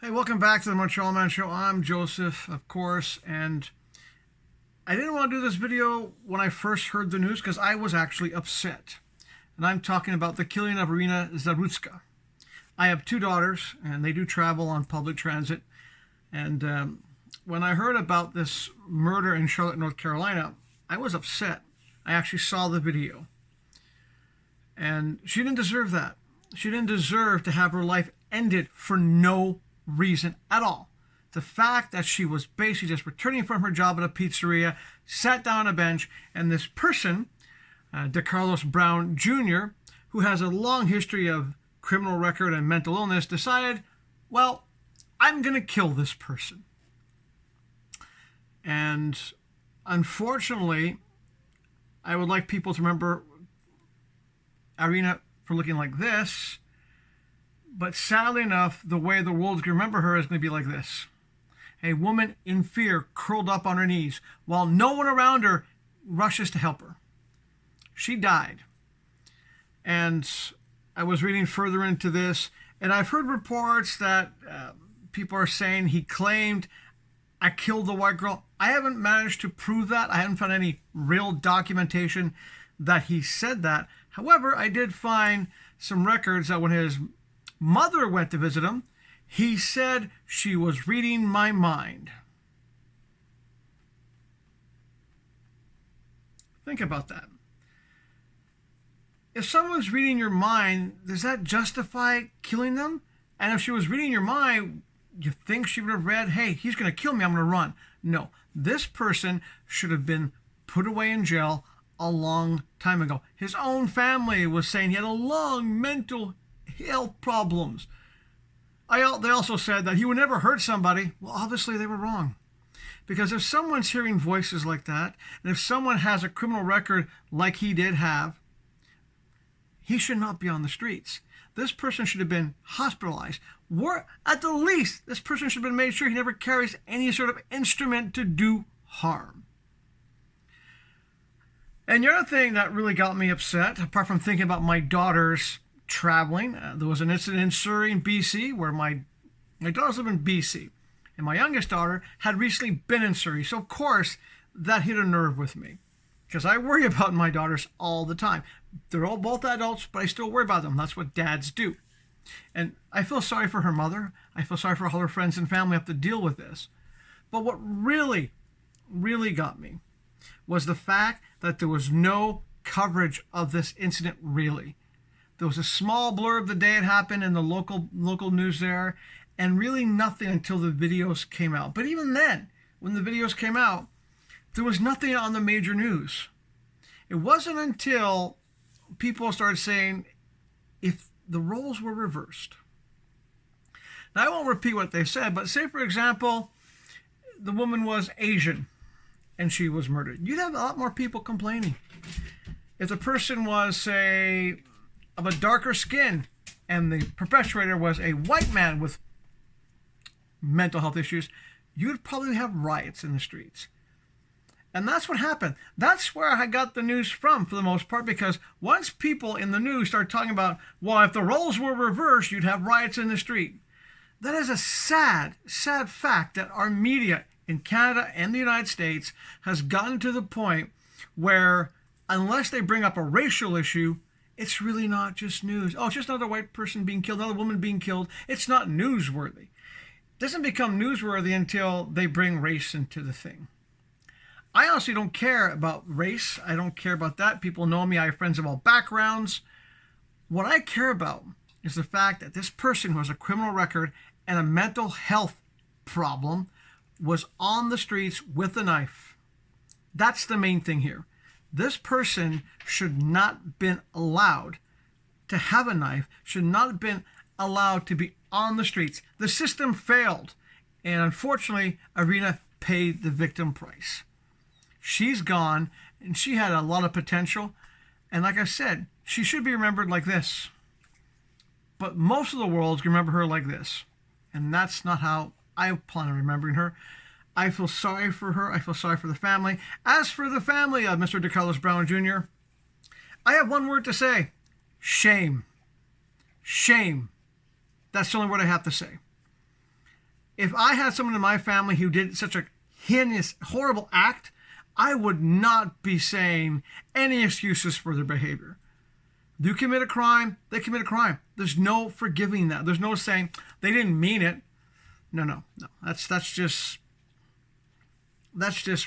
Hey, welcome back to the Montreal Man Show. I'm Joseph, of course, and I didn't want to do this video when I first heard the news because I was actually upset. And I'm talking about the killing of Iryna Zarutska. I have two daughters, and they do travel on public transit. And when I heard about this murder in Charlotte, North Carolina, I was upset. I actually saw the video. And she didn't deserve that. She didn't deserve to have her life ended for no reason at all. The fact that she was basically just returning from her job at a pizzeria, sat down on a bench, and this person, DeCarlos Brown Jr., who has a long history of criminal record and mental illness, decided, well, I'm going to kill this person. And unfortunately, I would like people to remember Iryna for looking like this. But sadly enough, the way the world's going to remember her is going to be like this. A woman in fear, curled up on her knees, while no one around her rushes to help her. She died. And I was reading further into this, and I've heard reports that people are saying he claimed, I killed the white girl. I haven't managed to prove that. I haven't found any real documentation that he said that. However, I did find some records that when his mother went to visit him, he said she was reading my mind. Think about that. If someone's reading your mind, does that justify killing them? And if she was reading your mind, you think she would have read, hey, he's going to kill me, I'm going to run. No, this person should have been put away in jail a long time ago. His own family was saying he had a long mental health problems. They also said that he would never hurt somebody. Well, obviously they were wrong. Because if someone's hearing voices like that, and if someone has a criminal record like he did have, he should not be on the streets. This person should have been hospitalized. Or at the least, this person should have been made sure he never carries any sort of instrument to do harm. And the other thing that really got me upset, apart from thinking about my daughters traveling, there was an incident in Surrey in BC where my daughters live in BC, and my youngest daughter had recently been in Surrey. So of course that hit a nerve with me because I worry about my daughters all the time. They're all both adults, but I still worry about them. That's what dads do. And I feel sorry for her mother. I feel sorry for all her friends and family who have to deal with this. But what really got me was the fact that there was no coverage of this incident really. There was a small blurb the day it happened in the local news there, and really nothing until the videos came out. But even then, when the videos came out, there was nothing on the major news. It wasn't until people started saying if the roles were reversed. Now, I won't repeat what they said, but say, for example, the woman was Asian and she was murdered. You'd have a lot more people complaining. If the person was, say, of a darker skin and the perpetrator was a white man with mental health issues, you'd probably have riots in the streets. And that's what happened. That's where I got the news from for the most part, because once people in the news start talking about, well, if the roles were reversed, you'd have riots in the street. That is a sad fact that our media in Canada and the United States has gotten to the point where unless they bring up a racial issue, it's really not just news. Oh, it's just another white person being killed, another woman being killed. It's not newsworthy. It doesn't become newsworthy until they bring race into the thing. I honestly don't care about race. I don't care about that. People know me. I have friends of all backgrounds. What I care about is the fact that this person who has a criminal record and a mental health problem was on the streets with a knife. That's the main thing here. This person should not have been allowed to have a knife, should not have been allowed to be on the streets. The system failed, and unfortunately, Iryna paid the victim price. She's gone, and she had a lot of potential, and like I said, she should be remembered like this. But most of the world's going to remember her like this, and that's not how I plan on remembering her. I feel sorry for her. I feel sorry for the family. As for the family of Mr. DeCarlos Brown Jr., I have one word to say. Shame. Shame. That's the only word I have to say. If I had someone in my family who did such a heinous, horrible act, I would not be saying any excuses for their behavior. You commit a crime, they commit a crime. There's no forgiving that. There's no saying they didn't mean it. No. That's just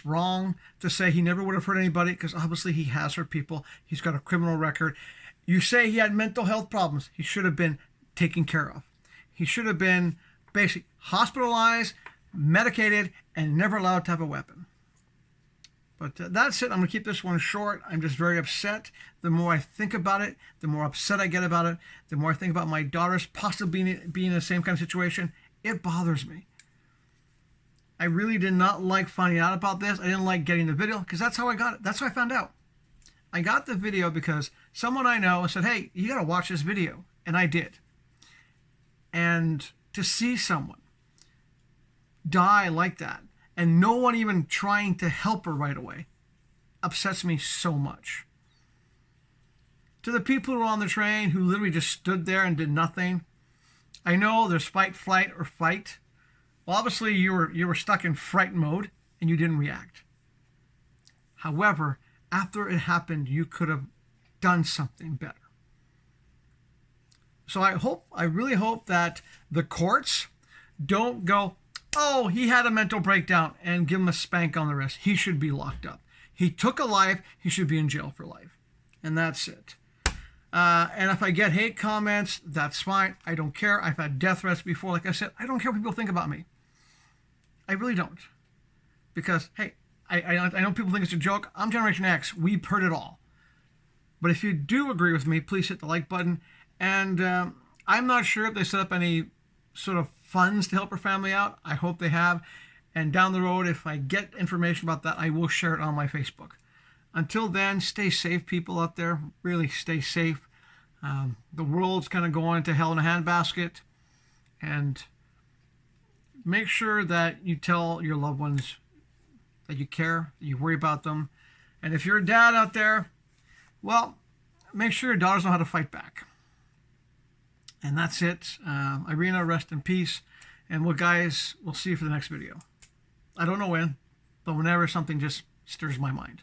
wrong to say he never would have hurt anybody, because obviously he has hurt people. He's got a criminal record. You say he had mental health problems. He should have been taken care of. He should have been basically hospitalized, medicated, and never allowed to have a weapon. But that's it. I'm going to keep this one short. I'm just very upset. The more I think about it, the more upset I get about it. The more I think about my daughters possibly being in the same kind of situation, it bothers me. I really did not like finding out about this. I didn't like getting the video, because that's how I got it. That's how I found out. I got the video because someone I know said, hey, you got to watch this video. And I did. And to see someone die like that, and no one even trying to help her right away, upsets me so much. To the people who were on the train who literally just stood there and did nothing, I know there's fight, flight, or fight. Well, obviously you were stuck in fright mode and you didn't react. However, after it happened, you could have done something better. So I really hope that the courts don't go, oh, he had a mental breakdown, and give him a spank on the wrist. He should be locked up. He took a life. He should be in jail for life. And that's it. And if I get hate comments, that's fine. I don't care. I've had death threats before. Like I said, I don't care what people think about me. I really don't. Because, hey, I know people think it's a joke. I'm Generation X. We've heard it all. But if you do agree with me, please hit the like button. And I'm not sure if they set up any sort of funds to help her family out. I hope they have. And down the road, if I get information about that, I will share it on my Facebook. Until then, stay safe, people out there. Really stay safe. The world's kind of going to hell in a handbasket. And make sure that you tell your loved ones that you care, that you worry about them. And if you're a dad out there, well, make sure your daughters know how to fight back. And that's it. Iryna, rest in peace. And well, guys, we'll see you for the next video. I don't know when, but whenever something just stirs my mind.